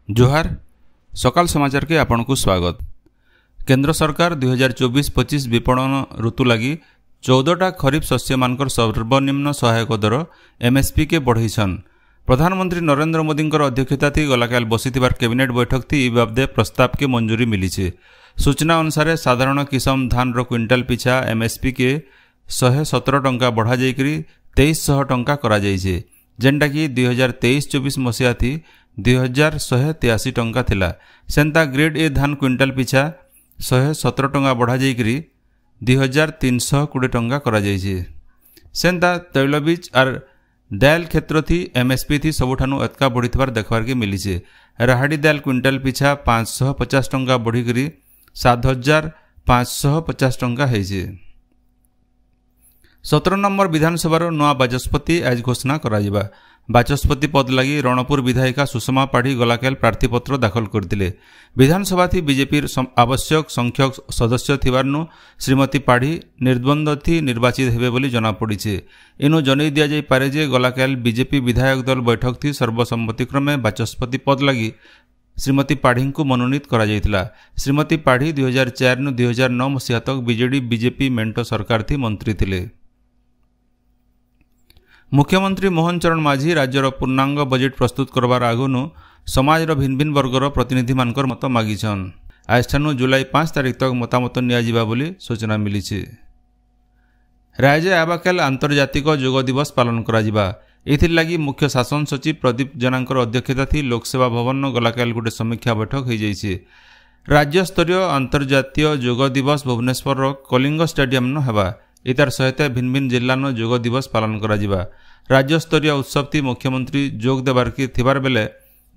जोहार सकाल समाचार के आपन को स्वागत। केंद्र सरकार 2024-25 विपणन ऋतु लगी 14टा खरीफ शस्य मानकर सर्वनिम्न सहायक दर एमएसपी के बढ़ाईछन। प्रधानमंत्री नरेंद्र मोदी अध्यक्षता थी गलाकाल बसीथिबार कैबिनेट बैठक थी बाबदे प्रस्ताव के मंजूरी मिली छे। सूचना अनुसार साधारण किसम धान रो क्विंटाल पिछा एमएसपी के 117 टंका बढ़ा जाइकरी 2300 टंका करा जाइछे, जेनटा कि 2023-24 मसीहा थी 2183 टंका थिला। सेंता ग्रेड ए धान क्विंटाल पिछा 117 टंका बढ़ा जाइकरी 2320 टंका करा जाइछे। सेंता तैलबीज और दाल क्षेत्र थी एमएसपी थी सबुठानु एतका बढ़िथिबार देखबार के मिली छे। राहाड़ी दाल क्विंटाल पिछा 550 टंका बढ़िकरी 7550 टंका है। 17 नंबर विधानसभा नुआ बाचस्पति आज घोषणा करा। बाचस्पति पद लगी रणपुर विधायिका सुषमा पाढ़ी गलाकाल प्रार्थीपत्र दाखल करथिले। विधानसभा थी बीजेपी आवश्यक संख्यक सदस्य थिबारनु श्रीमती पाढ़ी निर्द्वंद थी निर्वाचित हेबे बोली जना पड़ीछे। इनु जनै दिया जाय पारे जे गलाकाल बीजेपी विधायक दल बैठक थी सर्वसम्मतिक्रमे बाचस्पति पद लगी श्रीमती पाढ़ी को मनोनीत करा जायतिला। श्रीमती पाढ़ी 2004 नु 2009 मसीहा तक बीजेडी बीजेपी मेंटो सरकार थी मंत्री थिले। मुख्यमंत्री मोहन चरण माझी राज्यर पूर्णांग बजेट प्रस्तुत करबार आगुनु समाजर भिन्न भिन्न वर्गर प्रतिनिधि मानकर मत मागिछन। आजठानु जुलाई 5 तारिख तक मतामत नियाजिबा बोली सूचना मिली छे। राज्य आबाकाल आंतर्जातिक योग दिवस पालन कराजिबा। एथिर लागि मुख्य शासन सचिव प्रदीप जेनांकर अध्यक्षता थी लोकसेवा भवन गलाकाल गोटे समीक्षा बैठक हो जाइछे। राज्य स्तरीय अंतर्जातीय योग दिवस भुवनेश्वर कलिंग स्टेडियम न हेबा। इतार सहित भिन्न भिन्न जिल्ला योग दिवस पालन कराजिबा। राज्य स्तरीय उत्सव थी मुख्यमंत्री जोग देबार की थिबार बेले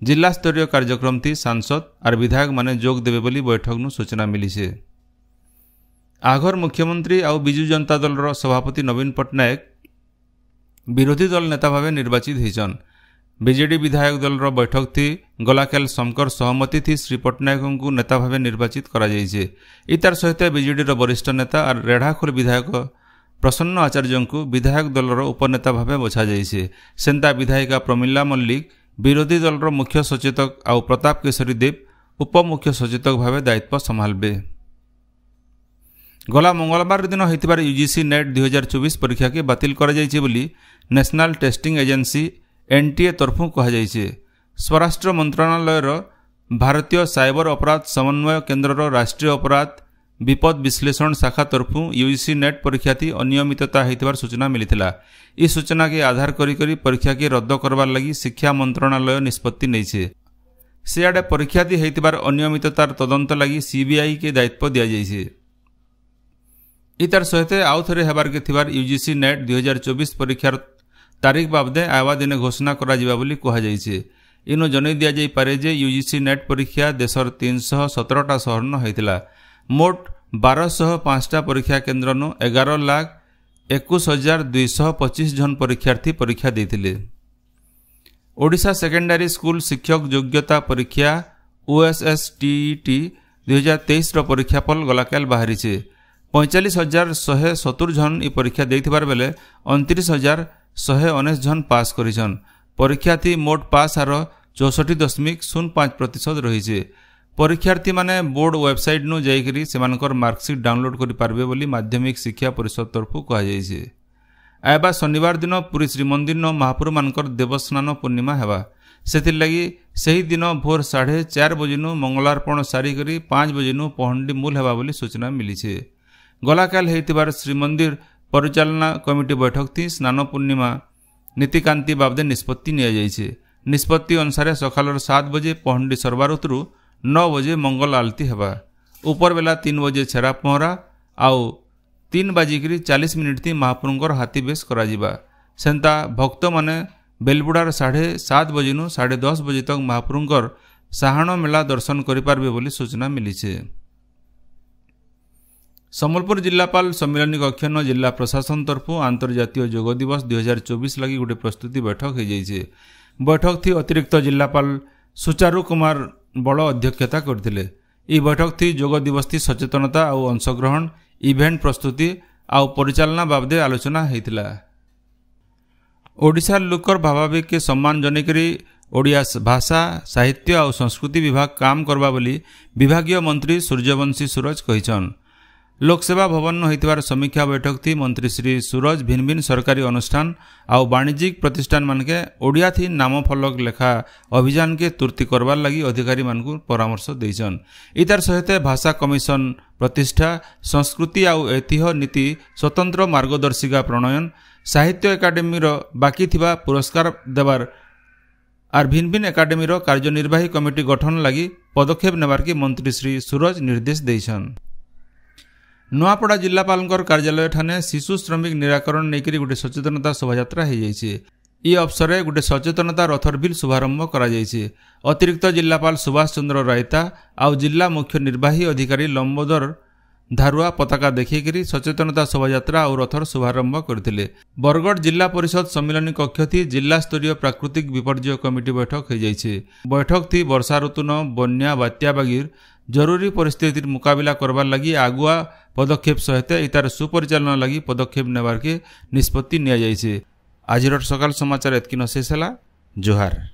जिला स्तरीय कार्यक्रम थी सांसद और विधायक माने जोग देबे बोली बैठक नु सूचना मिली छे। आघर मुख्यमंत्री आउ बिजू जनता दल रो सभापति नवीन पट्टनायक विरोधी दल नेता भावे निर्वाचित होइछन। बीजेडी विधायक दल रो बैठक थी गलाकाल समकर सहमति थी श्री पट्टनायक को नेता भावे निर्वाचित करा जाइछे। इतार सहित बीजेडी रो वरिष्ठ नेता और रेढ़ाखोल विधायक प्रसन्न आचार्य को विधायक दल रो उपनेता भावे बछा जाइछे। सेंता विधायिका प्रमिला मल्लिक विरोधी दल रो मुख्य सचेतक आउ प्रताप केशरी देव उप मुख्य सचेतक भावे दायित्व संभालबे। गला मंगलवार दिन होइतिबार यूजीसी नेट 2024 परीक्षा के बातिल करा जाइछे बोली नेशनल टेस्टिंग एजेंसी एनटीए तरफु कहा जाइछे। स्वराष्ट्र मंत्रालय भारतीय साइबर अपराध समन्वय केन्द्र राष्ट्रीय अपराध विपद विश्लेषण शाखा तरफु यूजीसी नेट परीक्षा थी अनियमितता होइतिबार सूचना मिलिथिला। ई सूचना के आधार करी परीक्षा के रद्द करबार लगी शिक्षा मंत्रालय निष्पत्ति नैछे। सियाडे परीक्षा थी होइतिबार अनियमिततार तदंत लगी सीबीआई के दायित्व दिया जाइछे। इतार सहित आउ थरे हेबार के थिबार यूजीसी नेट 2024 परीक्षार तारीख बाबदे आवा दिने घोषणा करा जिबा बोली कहा जाइछे। इनो जनै दिया जाय पारे जे यूजीसी नेट परीक्षा देशर 317टा शहर न होइतिला। मोट 1205टा परीक्षा केन्द्र नु 11,21,225 जन परीक्षार्थी परीक्षा देथिले। ओडिशा सेकेंडरी स्कूल शिक्षक योग्यता परीक्षा OSSTET 2023 रो परीक्षाफल गलाकाल बाहरी छे। 45,170 जन ई परीक्षा देथिबार बेले 29,119 जन पास करिछन। परीक्षार्थी मोट पास हार 64.05% रहिछे। परीक्षार्थी माने बोर्ड वेबसाइट नु जाइकरी सेमानकर मार्कशीट डाउनलोड करि पारबे बोली माध्यमिक शिक्षा परिषद तरफु कहा जाइछे। आबा शनिवार दिन पुरी श्रीमंदिर न महापुर मानकर देवस्नान पूर्णिमा हेबा। सेथिर लगी सही दिन भोर 4:30 बजे नु मंगलार्पण सारी करी 5 बजे नु पहंडी मूल हेबा बोली सूचना मिली छे। गलाकाल हेतिबार श्रीमंदिर परिचालना कमिटी बैठक थी स्नान पूर्णिमा नीतिकांति बाबदे निष्पत्ति निया जाइछे। निष्पत्ति अनुसार सकाल 7 बजे पहंडी सरबार उतरु 9 बजे मंगल आलती हेबा। ऊपर बेला 3 बजे छेरा पहरा आउ 3:40 थी महाप्रभुंकर हाथी बेश कराजिबा। सेंता भक्त माने बेलबुड़ार 7:30 बजे नु 10:30 बजे तक महाप्रभुंकर साहाण मेला दर्शन करि पारबे बोली सूचना मिली छे। सम्बलपुर जिलापाल सम्मिलनी कक्ष न जिला प्रशासन तरफु अंतर्जातीय योग दिवस 2024 लगी गोटे प्रस्तुति बैठक हो जाइछे। बैठक थी अतिरिक्त जिलापाल सुचारू कुमार बड़ अध्यक्षता करथिले। ई बैठक थी योग दिवस थी सचेतनता और अंशग्रहण इवेंट प्रस्तुति आउ परिचालना बाबदे आलोचना होइतिला। ओडिशार लोकर भावावेग के सम्मान जनकरी ओडिया भाषा साहित्य और संस्कृति विभाग काम करबा बोली विभागीय मंत्री सूर्यवंशी सूरज कहिछन। लोकसेवा भवन होइतबार समीक्षा बैठक थी मंत्री श्री सूरज भिन्न भिन्न सरकारी अनुष्ठान आउ वाणिज्यिक प्रतिष्ठान मानके ओडिया थी नाम फलक लेखा अभियान के तुर्ती करबार लगी अधिकारी मानकु परामर्श देइछन। इतार सहित भाषा कमिशन प्रतिष्ठा संस्कृति आउ ऐतिह्य नीति स्वतंत्र मार्गदर्शिका प्रणयन साहित्य एकाडेमी बाकी थिबा पुरस्कार देवार आर भिन्न भिन्न एकाडेमी कार्यनिर्वाही कमिटी गठन लगी पदक्षेप नेबार की मंत्री श्री सूरज निर्देश देइछन। नुआपड़ा जिलापाल कार्यालय ठाने शिशु श्रमिक निराकरण नेकरी गोटे सचेतनता शोभायात्रा हो जाइए। ई अवसर गोटे सचेतनता रथर बिल शुभारंभ करा जाइए। अतिरिक्त जिलापाल सुभाष चंद्र रायता आउ जिला मुख्य निर्वाही अधिकारी लंबोदर धारुआ पताका देखिकी सचेतनता शोभायात्रा और रथर शुभारंभ करते। बरगढ़ जिला परिषद सम्मिलनी कक्ष थी जिला स्तरीय प्राकृतिक विपर्यय कमिटी बैठक हो जाइए। बैठक थी वर्षा ऋतुन बन्या बात्या बागिर जरूरी परिस्थिति मुकाबला करबार लगी आगुआ पदक्षेप सहित इतार सुपरिचालन लगी पदक्षेप नेबार के निष्पत्ति निया जाइए। आज सकाल समाचार एतकी शेष है। जोहार।